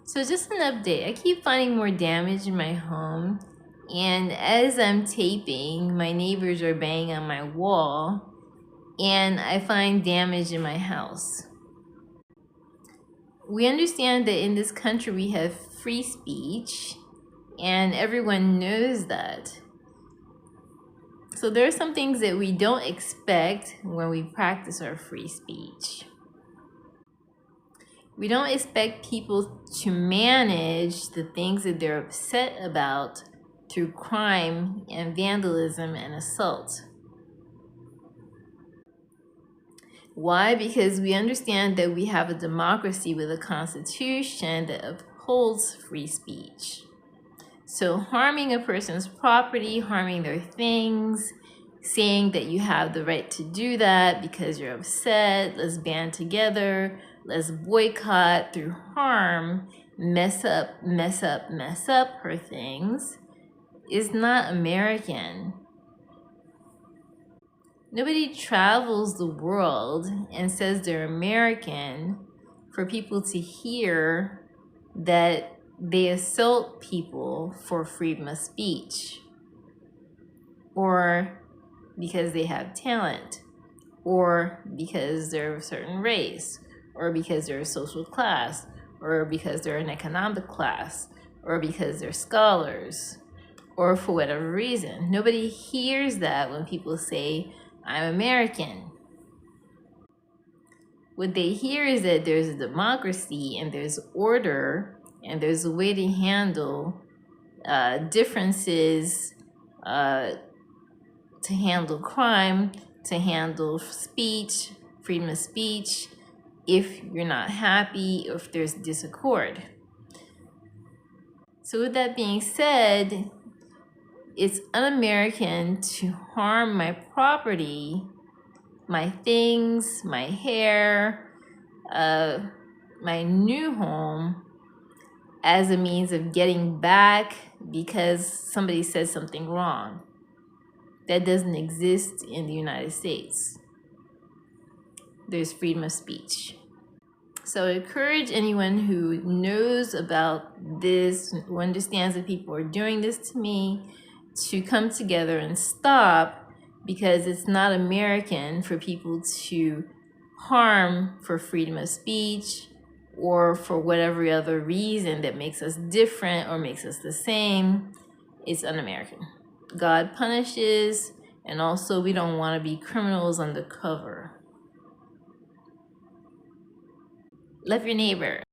So just an update, I keep finding more damage in my home, and as I'm taping, my neighbors are banging on my wall, and I find damage in my house. We understand that in this country we have free speech, and everyone knows that. So there are some things that we don't expect when we practice our free speech. We don't expect people to manage the things that they're upset about through crime and vandalism and assault. Why? Because we understand that we have a democracy with a constitution that upholds free speech. So harming a person's property, harming their things, saying that you have the right to do that because you're upset, let's band together, let's boycott through harm, mess up her things, is not American. Nobody travels the world and says they're American for people to hear that they assault people for freedom of speech, or because they have talent, or because they're of a certain race, or because they're a social class, or because they're an economic class, or because they're scholars, or for whatever reason. Nobody hears that when people say, I'm American. What they hear is that there's a democracy and there's order and there's a way to handle differences, to handle crime, to handle speech, freedom of speech, if you're not happy, or if there's discord. So with that being said, it's un-American to harm my property, my things, my hair, my new home, as a means of getting back because somebody said something wrong. That doesn't exist in the United States. There's freedom of speech. So I encourage anyone who knows about this, who understands that people are doing this to me, to come together and stop, because it's not American for people to harm for freedom of speech or for whatever other reason that makes us different or makes us the same. It's un-American. God punishes, and also we don't want to be criminals undercover. Love your neighbor.